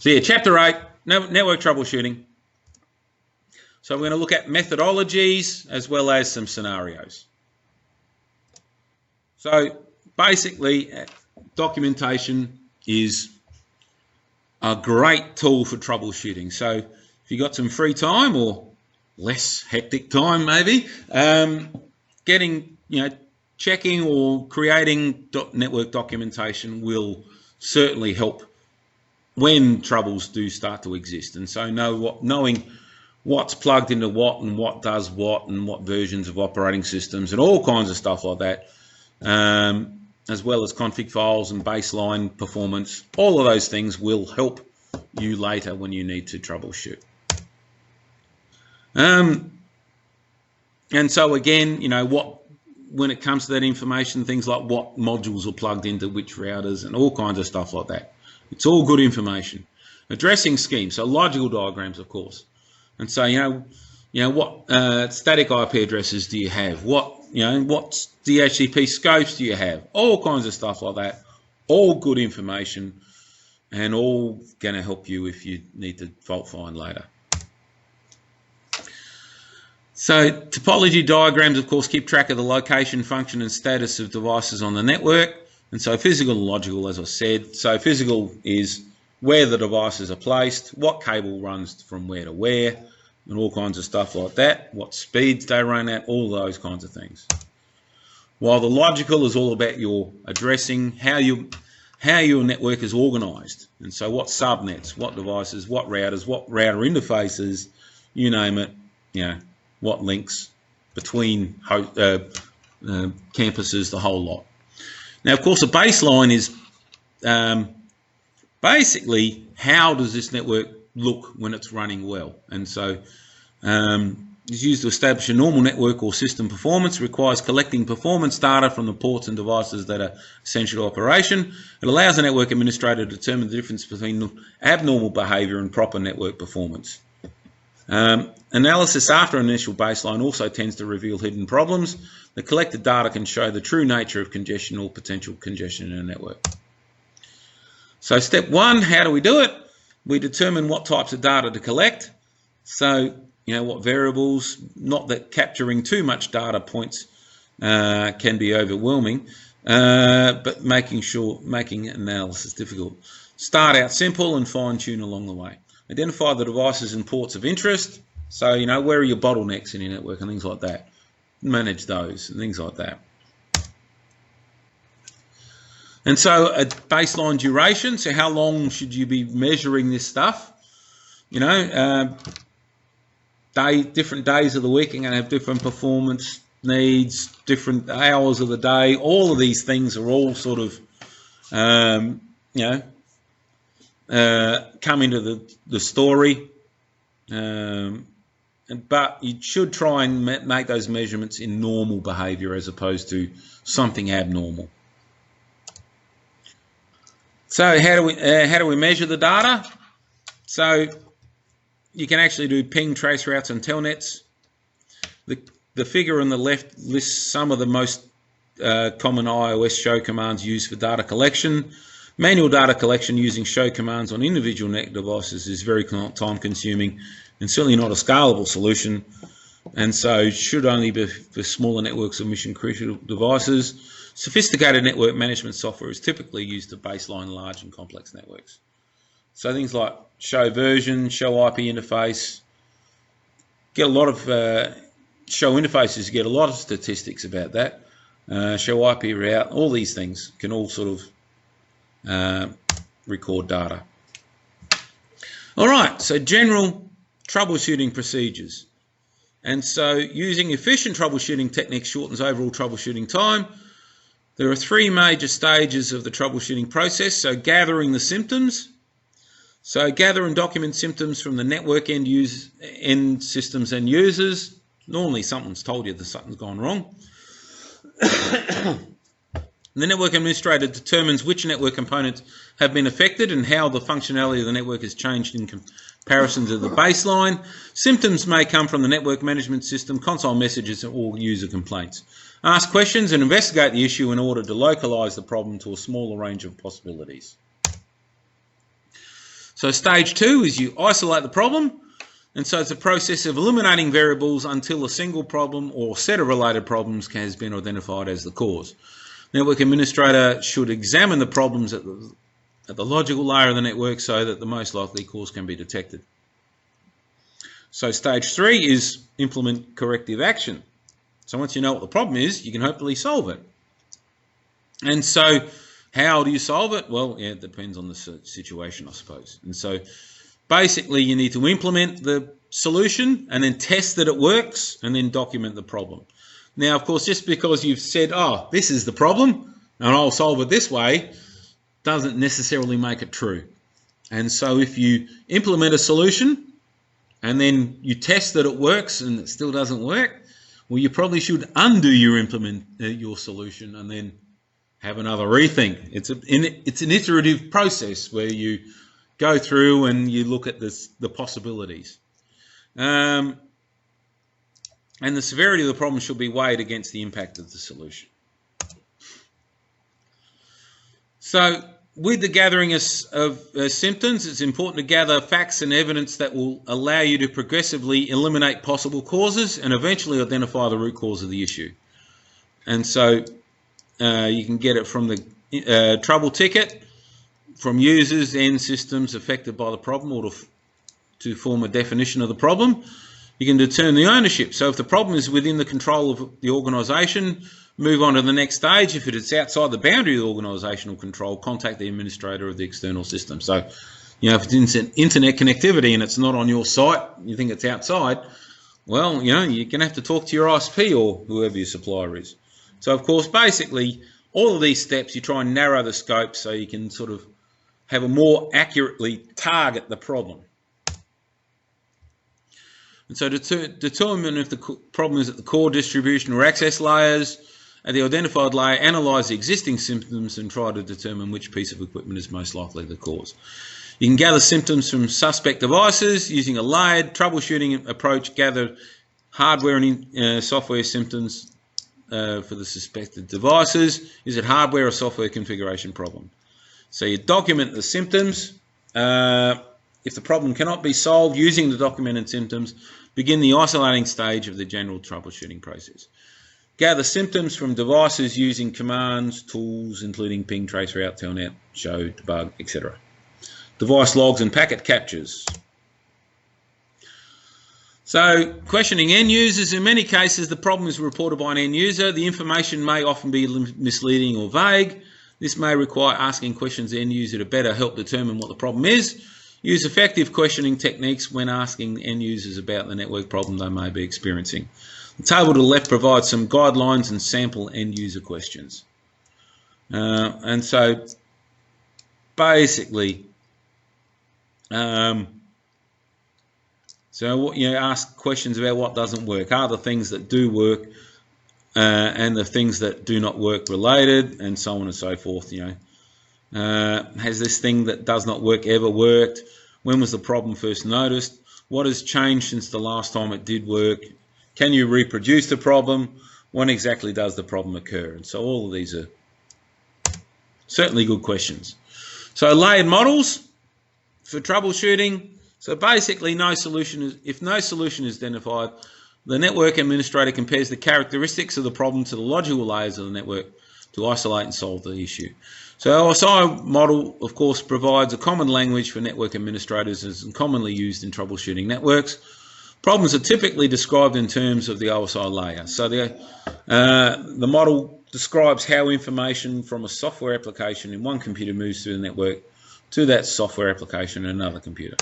So yeah, Chapter 8, Network Troubleshooting. So we're going to look at methodologies as well as some scenarios. So basically, documentation is a great tool for troubleshooting. So if you've got some free time or less hectic time maybe, checking or creating network documentation will certainly help when troubles do start to exist. And so knowing what's plugged into what and what does what and what versions of operating systems and all kinds of stuff like that, as well as config files and baseline performance, all of those things will help you later when you need to troubleshoot. And so again, when it comes to that information, things like what modules are plugged into which routers and all kinds of stuff like that. It's all good information. Addressing schemes, so logical diagrams, of course. And so, what static IP addresses do you have? What DHCP scopes do you have? All kinds of stuff like that. All good information and all going to help you if you need to fault find later. So topology diagrams, of course, keep track of the location, function, and status of devices on the network. And so physical and logical, as I said. So physical is where the devices are placed, what cable runs from where to where, and all kinds of stuff like that, what speeds they run at, all those kinds of things. While the logical is all about your addressing, how your network is organized. And so what subnets, what devices, what routers, what router interfaces, you name it, what links between campuses, the whole lot. Now, of course, a baseline is basically how does this network look when it's running well. And so it's used to establish a normal network or system performance. It requires collecting performance data from the ports and devices that are essential to operation. It allows the network administrator to determine the difference between abnormal behavior and proper network performance. Analysis after an initial baseline also tends to reveal hidden problems. The collected data can show the true nature of congestion or potential congestion in a network. So step one, how do we do it? We determine what types of data to collect. So, what variables, not that capturing too much data points can be overwhelming, but making analysis difficult. Start out simple and fine tune along the way. Identify the devices and ports of interest. So, where are your bottlenecks in your network and things like that. Manage those and things like that. And so a baseline duration, so how long should you be measuring this stuff? Different days of the week are going to have different performance needs, different hours of the day. All of these things are all sort of, come into the story. But you should try and make those measurements in normal behavior as opposed to something abnormal. So how do we measure the data? So you can actually do ping, trace routes, and telnets. The figure on the left lists some of the most common iOS show commands used for data collection. Manual data collection using show commands on individual network devices is very time-consuming and certainly not a scalable solution, and so should only be for smaller networks of mission-critical devices. Sophisticated network management software is typically used to baseline large and complex networks. So things like show version, show IP interface, get a lot of show interfaces, get a lot of statistics about that. Show IP route, all these things can all sort of record data. All right, so general troubleshooting procedures. And so using efficient troubleshooting techniques shortens overall troubleshooting time. There are three major stages of the troubleshooting process. So gathering the symptoms. So gather and document symptoms from the network end systems and users. Normally someone's told you that something's gone wrong. The network administrator determines which network components have been affected and how the functionality of the network has changed in comparison to the baseline. Symptoms may come from the network management system, console messages, or user complaints. Ask questions and investigate the issue in order to localize the problem to a smaller range of possibilities. So stage 2 is you isolate the problem, and so it's a process of eliminating variables until a single problem or set of related problems has been identified as the cause. Network administrator should examine the problems at the logical layer of the network so that the most likely cause can be detected. So stage 3 is implement corrective action. So once you know what the problem is, you can hopefully solve it. And so how do you solve it? Well, yeah, it depends on the situation, I suppose. And so basically you need to implement the solution and then test that it works and then document the problem. Now, of course, just because you've said, oh, this is the problem and I'll solve it this way, doesn't necessarily make it true. And so if you implement a solution and then you test that it works and it still doesn't work, well, you probably should undo your solution and then have another rethink. It's an iterative process where you go through and you look at the possibilities. And the severity of the problem should be weighed against the impact of the solution. So with the gathering of symptoms, it's important to gather facts and evidence that will allow you to progressively eliminate possible causes and eventually identify the root cause of the issue. And so you can get it from the trouble ticket, from users and systems affected by the problem, or to form a definition of the problem. You can determine the ownership. So if the problem is within the control of the organisation, move on to the next stage. If it's outside the boundary of the organisational control, contact the administrator of the external system. So, if it's internet connectivity and it's not on your site, you think it's outside, well, you're going to have to talk to your ISP or whoever your supplier is. So, of course, basically, all of these steps, you try and narrow the scope so you can sort of have a more accurately target the problem. And so to determine if the problem is at the core, distribution or access layers, at the identified layer, analyse the existing symptoms and try to determine which piece of equipment is most likely the cause. You can gather symptoms from suspect devices using a layered troubleshooting approach, gather hardware and software symptoms for the suspected devices. Is it hardware or software configuration problem? So you document the symptoms. If the problem cannot be solved using the documented symptoms, begin the isolating stage of the general troubleshooting process. Gather symptoms from devices using commands, tools, including ping, trace, route, telnet, show, debug, etc. Device logs and packet captures. So, questioning end users. In many cases, the problem is reported by an end user. The information may often be misleading or vague. This may require asking questions to the end user to better help determine what the problem is. Use effective questioning techniques when asking end users about the network problem they may be experiencing. The table to the left provides some guidelines and sample end user questions. And so basically, ask questions about what doesn't work. Are the things that do work and the things that do not work related, and so on and so forth. Has this thing that does not work ever worked? When was the problem first noticed? What has changed since the last time it did work? Can you reproduce the problem? When exactly does the problem occur? And so all of these are certainly good questions. So layered models for troubleshooting. So basically, if no solution is identified, the network administrator compares the characteristics of the problem to the logical layers of the network to isolate and solve the issue. So our OSI model, of course, provides a common language for network administrators and is commonly used in troubleshooting networks. Problems are typically described in terms of the OSI layer. So the model describes how information from a software application in one computer moves through the network to that software application in another computer.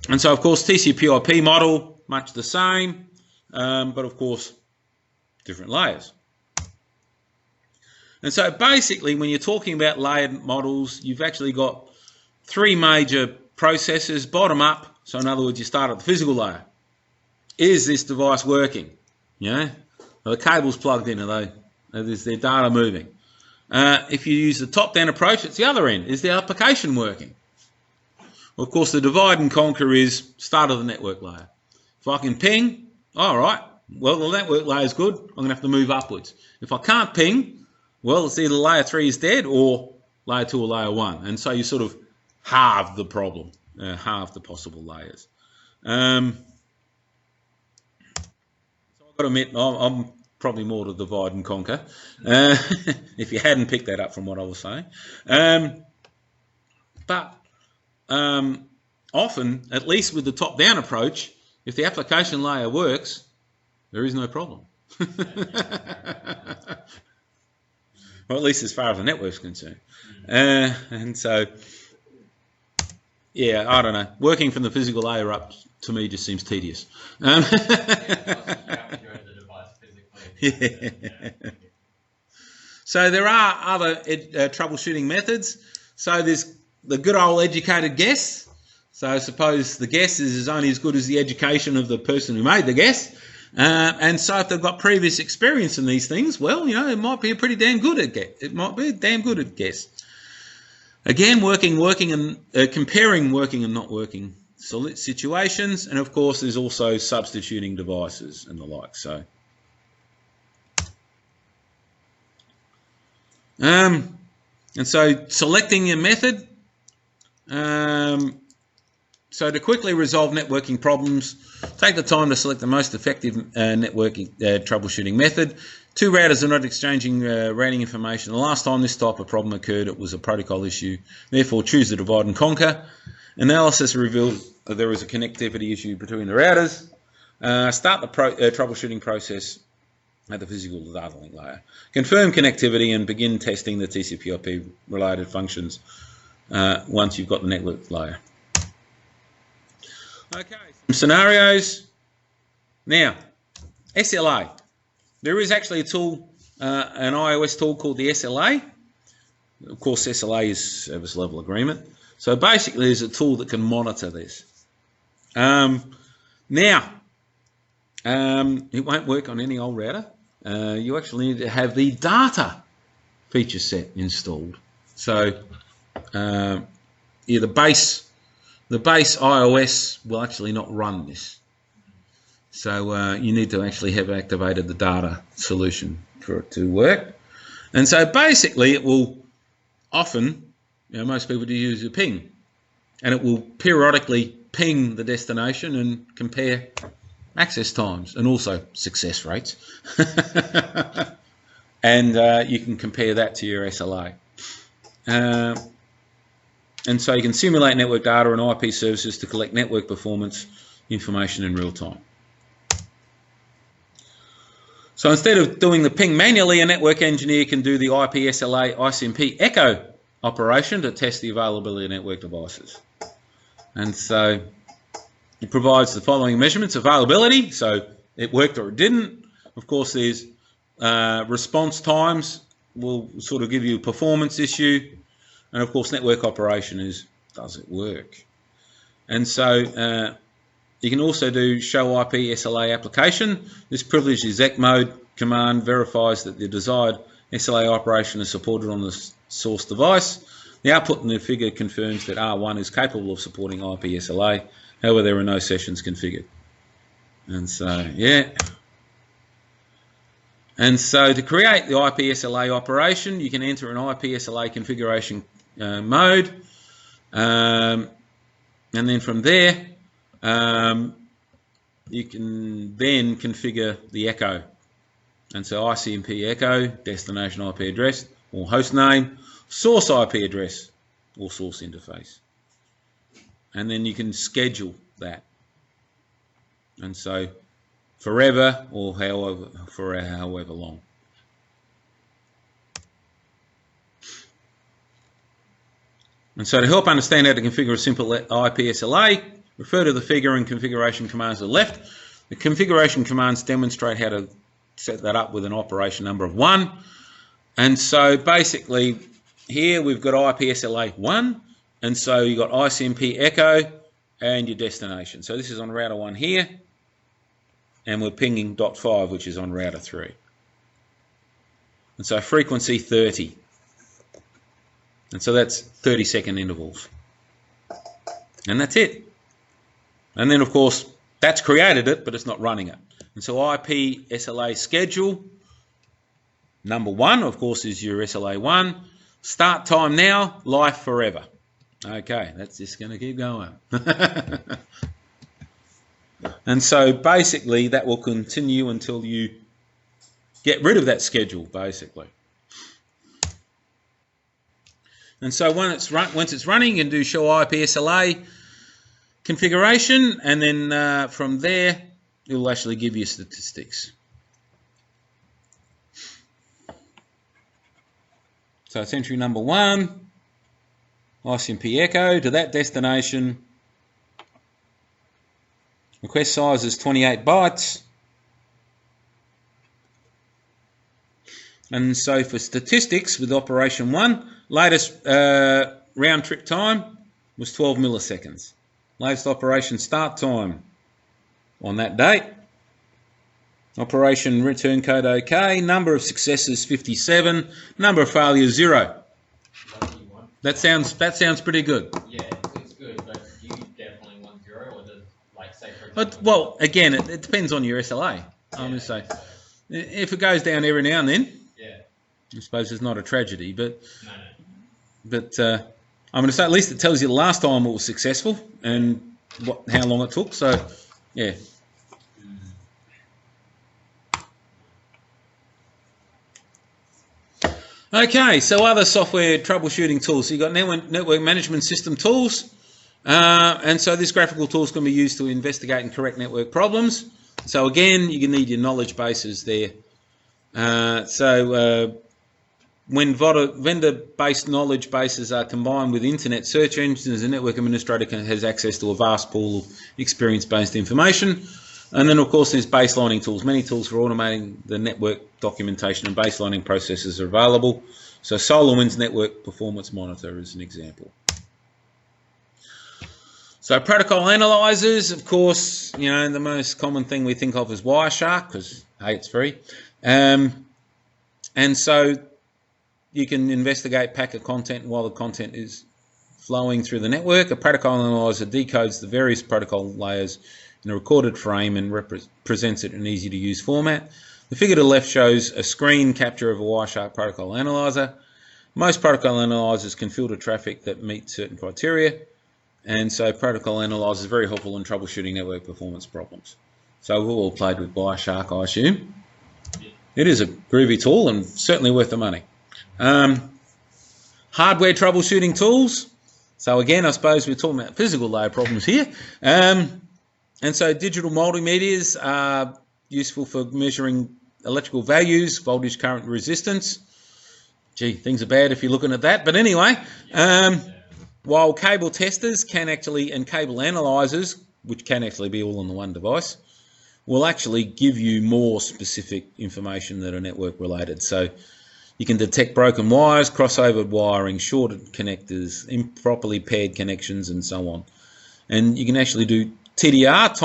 And so, of course, TCP/IP model, much the same, but of course, different layers. And so basically, when you're talking about layered models, you've actually got three major processes, bottom up. So in other words, you start at the physical layer. Is this device working? Are the cables plugged in? Is their data moving? If you use the top-down approach, it's the other end. Is the application working? Well, of course, the divide and conquer is start of the network layer. If I can ping, all right, well, the network layer is good. I'm going to have to move upwards. If I can't ping, well, it's either layer 3 is dead or layer 2 or layer 1. And so you sort of halve the problem, halve the possible layers. So I've got to admit, I'm probably more to divide and conquer, if you hadn't picked that up from what I was saying. But often, at least with the top-down approach, if the application layer works, there is no problem. Or at least as far as the network's concerned. And so, yeah, I don't know. Working from the physical layer up, to me, just seems tedious. Yeah. So there are other troubleshooting methods. So there's the good old educated guess. So I suppose the guess is only as good as the education of the person who made the guess. And so if they've got previous experience in these things, well, you know, it might be a pretty damn good at guess. It might be a damn good at guess. Again, working and comparing working and not working situations, and of course there's also substituting devices and the like. So, and so selecting your method. So to quickly resolve networking problems, take the time to select the most effective networking troubleshooting method. Two routers are not exchanging routing information. The last time this type of problem occurred, it was a protocol issue. Therefore, choose the divide and conquer. Analysis revealed that there was a connectivity issue between the routers. Start the troubleshooting process at the physical data link layer. Confirm connectivity and begin testing the TCP/IP related functions once you've got the network layer. Okay, some scenarios. Now, SLA. There is actually a tool, an iOS tool called the SLA. Of course, SLA is service level agreement. So basically, there's a tool that can monitor this. Now, it won't work on any old router. You actually need to have the data feature set installed. So, yeah, the base iOS will actually not run this. So you need to actually have activated the data solution for it to work. And so basically it will often, you know, most people do use a ping, and it will periodically ping the destination and compare access times and also success rates. And you can compare that to your SLA. And so you can simulate network data and IP services to collect network performance information in real time. So instead of doing the ping manually, a network engineer can do the IP SLA ICMP echo operation to test the availability of network devices. And so it provides the following measurements: availability, so it worked or it didn't. Of course, there's response times will sort of give you a performance issue. And of course, network operation is, does it work? And so you can also do show IP SLA application. This privileged exec mode command verifies that the desired SLA operation is supported on the source device. The output in the figure confirms that R1 is capable of supporting IP SLA. However, there are no sessions configured. And so, yeah. And so to create the IP SLA operation, you can enter an IP SLA configuration mode. And then from there, you can then configure the echo. And so ICMP echo, destination IP address or host name, source IP address or source interface. And then you can schedule that. And so forever or however long. And so to help understand how to configure a simple IP SLA, refer to the figure and configuration commands on the left. The configuration commands demonstrate how to set that up with an operation number of 1. And so basically here we've got IP SLA 1, and so you've got ICMP echo and your destination. So this is on router 1 here, and we're pinging .5, which is on router 3. And so frequency 30. And so that's 30-second intervals. And that's it. And then, of course, that's created it, but it's not running it. And so IP SLA schedule, number 1, of course, is your SLA 1. Start time now, life forever. Okay, that's just going to keep going. And so basically that will continue until you get rid of that schedule, basically. And so once it's running, you can do show IP SLA configuration, and then from there it will actually give you statistics. So it's entry number 1, ICMP echo to that destination. Request size is 28 bytes. And so for statistics with operation 1, latest round trip time was 12 milliseconds. Latest operation start time on that date. Operation return code OK. Number of successes 57. Number of failures 0. That sounds pretty good. Yeah, it's good, but do you definitely want 0, or does, like, say for example, Well, again, it depends on your SLA. I'm going to say, if it goes down every now and then, I suppose it's not a tragedy, but I'm going to say at least it tells you the last time it was successful and how long it took. So, yeah. Okay, so other software troubleshooting tools. So you've got network management system tools, and so this graphical tools can be used to investigate and correct network problems. So again, you need your knowledge bases there. When vendor-based knowledge bases are combined with internet search engines, a network administrator has access to a vast pool of experience-based information. And then, of course, there's baselining tools. Many tools for automating the network documentation and baselining processes are available. So SolarWinds Network Performance Monitor is an example. So protocol analyzers, of course, the most common thing we think of is Wireshark because, hey, it's free. And so you can investigate packet content while the content is flowing through the network. A protocol analyzer decodes the various protocol layers in a recorded frame and presents it in an easy-to-use format. The figure to the left shows a screen capture of a Wireshark protocol analyzer. Most protocol analyzers can filter traffic that meets certain criteria, and so protocol analyzers are very helpful in troubleshooting network performance problems. So we've all played with Wireshark, I assume. It is a groovy tool and certainly worth the money. Hardware troubleshooting tools. So again, I suppose we're talking about physical layer problems here. And so digital multimedias are useful for measuring electrical values, voltage, current, resistance. Gee, things are bad if you're looking at that. But anyway, while cable testers and cable analyzers, which can actually be all on the one device, will actually give you more specific information that are network related. So you can detect broken wires, crossover wiring, shorted connectors, improperly paired connections, and so on. And you can actually do TDR,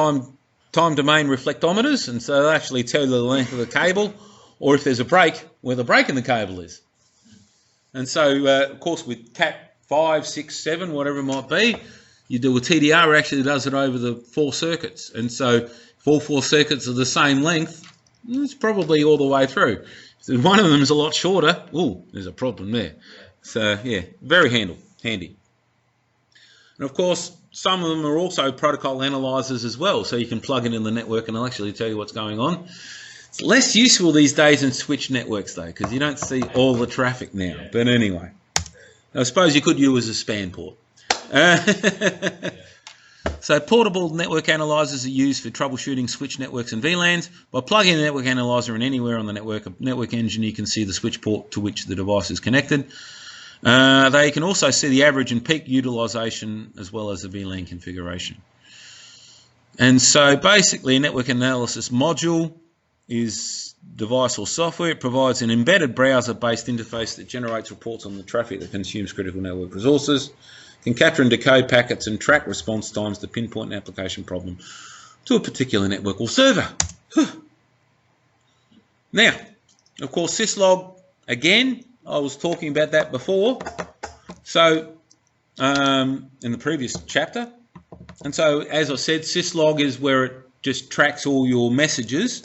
time domain reflectometers, and so they'll actually tell you the length of the cable, or if there's a break, where the break in the cable is. And so, of course, with Cat 5, 6, 7, whatever it might be, you do a TDR, it actually does it over the 4 circuits. And so if all 4 circuits are the same length, it's probably all the way through. So one of them is a lot shorter, there's a problem there. So, yeah, very handy. And of course, some of them are also protocol analyzers as well, so you can plug it in the network and it'll actually tell you what's going on. It's less useful these days in switch networks though, because you don't see all the traffic now. But anyway, I suppose you could use a span port. So portable network analyzers are used for troubleshooting switch networks and VLANs. By plugging a network analyzer in anywhere on the network, a network engineer can see the switch port to which the device is connected. They can also see the average and peak utilization as well as the VLAN configuration. And so basically a network analysis module is device or software. It provides an embedded browser-based interface that generates reports on the traffic that consumes critical network resources, can capture and decode packets and track response times to pinpoint an application problem to a particular network or server. Now, of course, syslog, again, I was talking about that before, so in the previous chapter. And so, as I said, syslog is where it just tracks all your messages.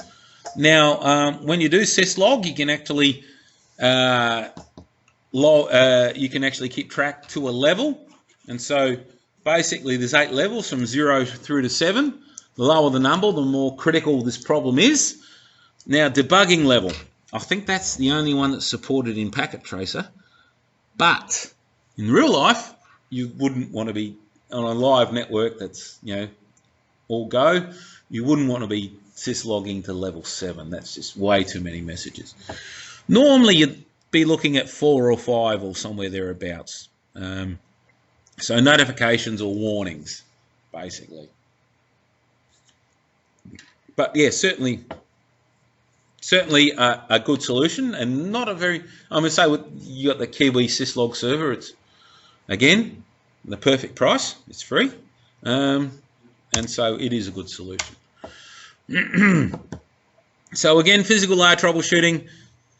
Now, when you do syslog, you can actually you can actually keep track to a level. And so basically there's 8 levels from 0 through to 7. The lower the number, the more critical this problem is. Now, debugging level. I think that's the only one that's supported in Packet Tracer. But in real life, you wouldn't want to be on a live network that's, all go. You wouldn't want to be syslogging to level 7. That's just way too many messages. Normally, you'd be looking at 4 or 5 or somewhere thereabouts. So notifications or warnings, basically. But yeah, certainly a good solution, and not a very. I'm going to say you got the Kiwi syslog server. It's again the perfect price. It's free, and so it is a good solution. So again, physical layer troubleshooting.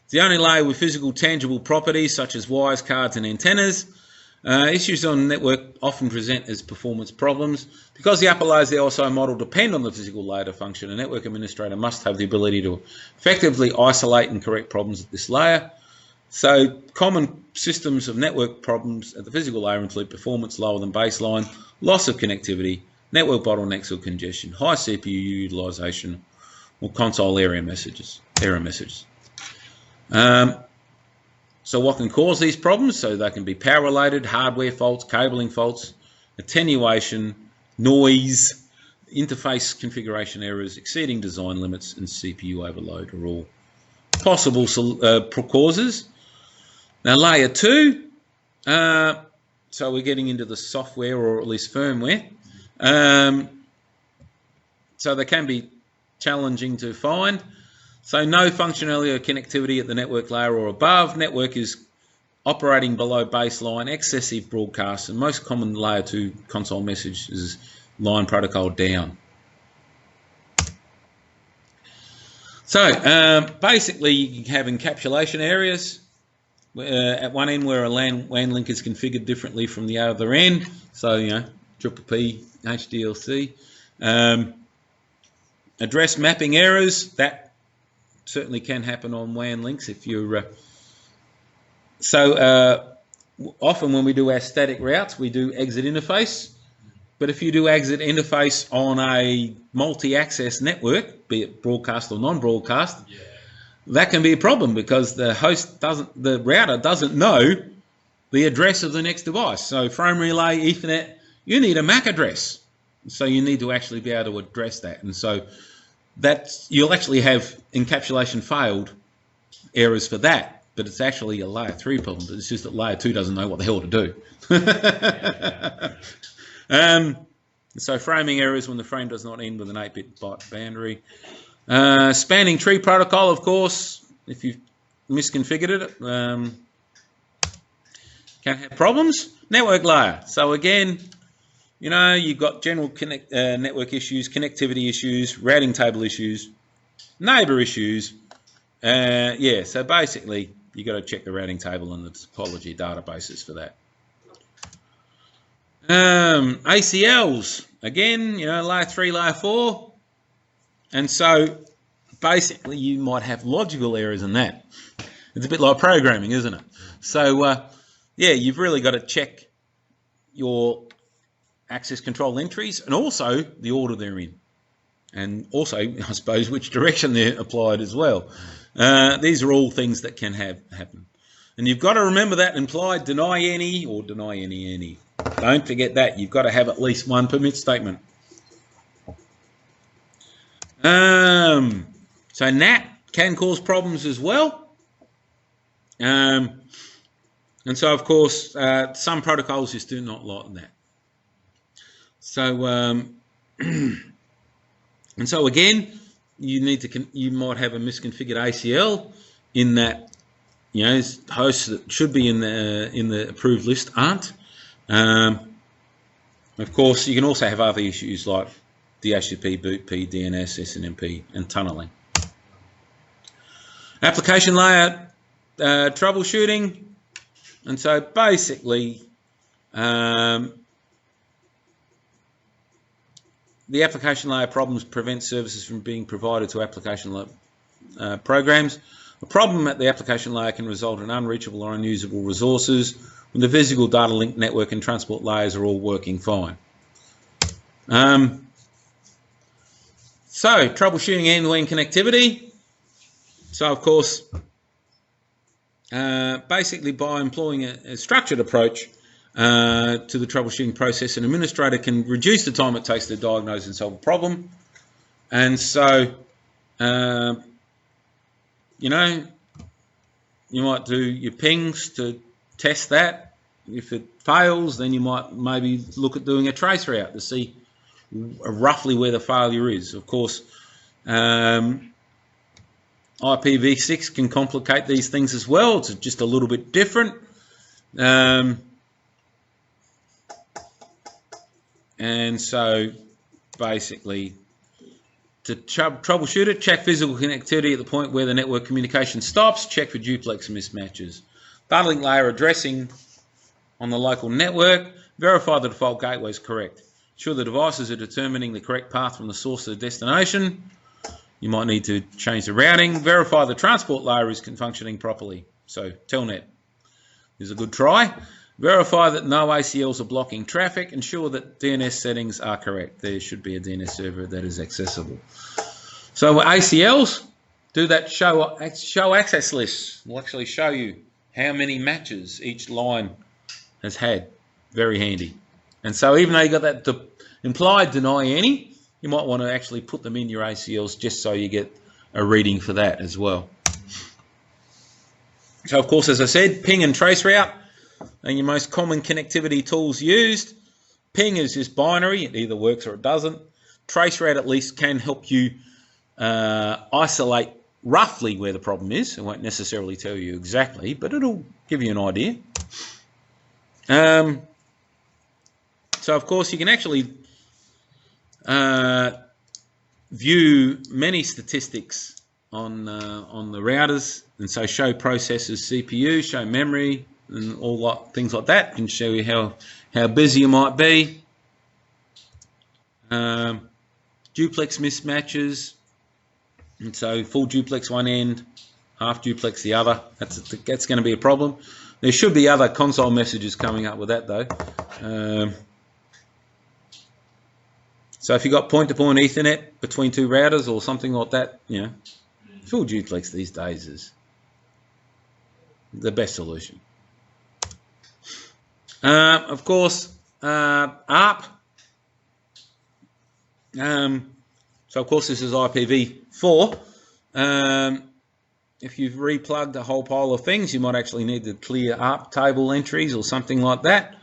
It's the only layer with physical tangible properties such as wires, cards, and antennas. Issues on the network often present as performance problems. Because the upper layers, the OSI model, depend on the physical layer to function, a network administrator must have the ability to effectively isolate and correct problems at this layer. So common systems of network problems at the physical layer include performance lower than baseline, loss of connectivity, network bottlenecks or congestion, high CPU utilization, or console error messages. So what can cause these problems? So they can be power related, hardware faults, cabling faults, attenuation, noise, interface configuration errors, exceeding design limits, and CPU overload are all possible causes. Now layer 2, so we're getting into the software or at least firmware. So they can be challenging to find. So no functionality or connectivity at the network layer or above. Network is operating below baseline, excessive broadcasts, and most common layer 2 console message is line protocol down. So basically you have encapsulation areas at one end where a WAN link is configured differently from the other end. So, triple P, HDLC. Address mapping errors, that certainly can happen on WAN links if you're... often when we do our static routes, we do exit interface. But if you do exit interface on a multi-access network, be it broadcast or non-broadcast, that can be a problem because the router doesn't know the address of the next device. So frame relay, Ethernet, you need a MAC address. So you need to actually be able to address that. And so you'll actually have encapsulation failed errors for that, but it's actually a layer 3 problem. But it's just that layer 2 doesn't know what the hell to do. So framing errors when the frame does not end with an 8-bit byte boundary. Spanning tree protocol, of course, if you've misconfigured it, can have problems. Network layer. So again, you've got general network issues, connectivity issues, routing table issues, neighbor issues. So basically, you've got to check the routing table and the topology databases for that. ACLs, again, layer 3, layer 4. And so basically, you might have logical errors in that. It's a bit like programming, isn't it? So, you've really got to check your access control entries and also the order they're in, and also I suppose which direction they're applied as well. These are all things that can happen, and you've got to remember that implied deny any or deny any. Don't forget that. You've got to have at least one permit statement. So NAT can cause problems as well, and so of course some protocols just do not like that. So, and so again, you might have a misconfigured ACL in that, hosts that should be in the approved list aren't. Of course, you can also have other issues like DHCP, BootP, DNS, SNMP, and tunneling. Application layer troubleshooting, and so basically, the application layer problems prevent services from being provided to application programs. A problem at the application layer can result in unreachable or unusable resources when the physical data link, network and transport layers are all working fine. So, troubleshooting end-to-end connectivity. So, of course, basically by employing a structured approach to the troubleshooting process, an administrator can reduce the time it takes to diagnose and solve a problem. And so, you know, you might do your pings to test that. If it fails, then you might maybe look at doing a trace route to see roughly where the failure is. Of course, IPv6 can complicate these things as well. It's just a little bit different. And so basically, to troubleshoot it, check physical connectivity at the point where the network communication stops, check for duplex mismatches. Data link layer addressing on the local network, verify the default gateway is correct. Ensure the devices are determining the correct path from the source to the destination. You might need to change the routing. Verify the transport layer is functioning properly. So Telnet is a good try. Verify that no ACLs are blocking traffic. Ensure that DNS settings are correct. There should be a DNS server that is accessible. So with ACLs, do that show access list. We'll actually show you how many matches each line has had. Very handy. And so even though you got that implied deny any, you might want to actually put them in your ACLs just so you get a reading for that as well. So of course, as I said, ping and trace route are your most common connectivity tools used. Ping is just binary, it either works or it doesn't. Traceroute at least can help you isolate roughly where the problem is. It won't necessarily tell you exactly, but it'll give you an idea. So of course you can actually view many statistics on the routers, and so show processors, CPU, show memory, and all things like that. Can show you how busy you might be. Duplex mismatches, and so full duplex one end, half duplex the other. That's going to be a problem. There should be other console messages coming up with that though. So if you've got point-to-point Ethernet between two routers or something like that, you know, full duplex these days is the best solution. Of course, ARP. So of course this is IPv4. If you've replugged a whole pile of things, you might actually need to clear ARP table entries or something like that.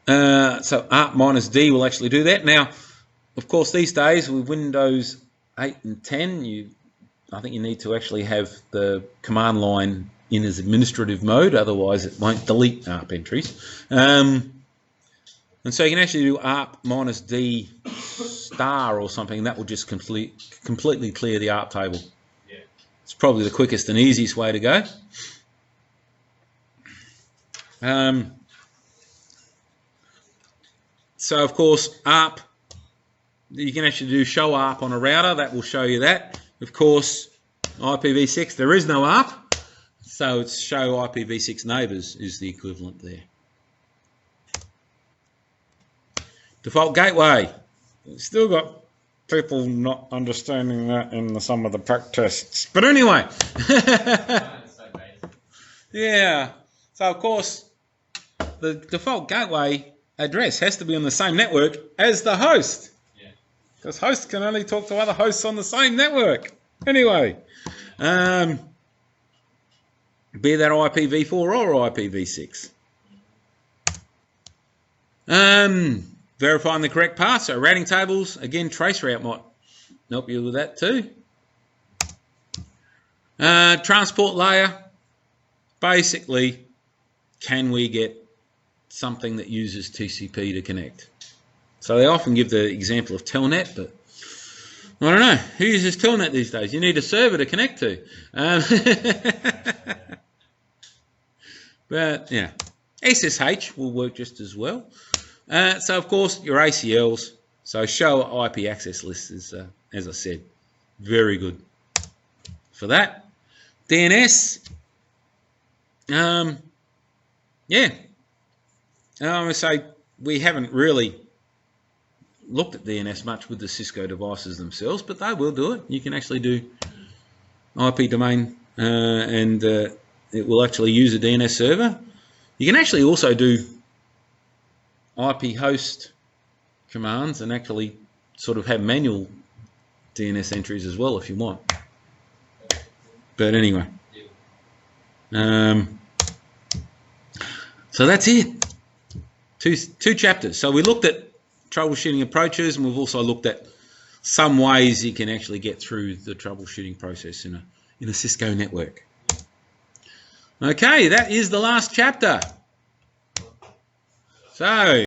So ARP-D will actually do that. Now, of course, these days with Windows 8 and 10, I think you need to actually have the command line in as administrative mode, otherwise it won't delete ARP entries. And so you can actually do ARP-D star or something, and that will just completely clear the ARP table. Yeah. It's probably the quickest and easiest way to go. So of course, ARP, you can actually do show ARP on a router. That will show you that. Of course, IPv6, there is no ARP. So it's show IPv6 neighbours is the equivalent there. Default gateway. We've still got people not understanding that in some of the prac tests. But anyway. Yeah. So of course, the default gateway address has to be on the same network as the host. Yeah. Because hosts can only talk to other hosts on the same network. Anyway. Be that IPv4 or IPv6. Verifying the correct path, so routing tables, again, traceroute might help you with that too. Transport layer, basically, can we get something that uses TCP to connect? So they often give the example of Telnet, but I don't know, who uses Telnet these days? You need a server to connect to. But yeah, SSH will work just as well. So of course your ACLs, so show IP access lists is, as I said, very good for that. DNS. Yeah. So we haven't really looked at DNS much with the Cisco devices themselves, but they will do it. You can actually do IP domain and it will actually use a DNS server. You can actually also do IP host commands and actually sort of have manual DNS entries as well if you want. But anyway, so that's it. Two chapters. So we looked at troubleshooting approaches, and we've also looked at some ways you can actually get through the troubleshooting process in a Cisco network. Okay, that is the last chapter. So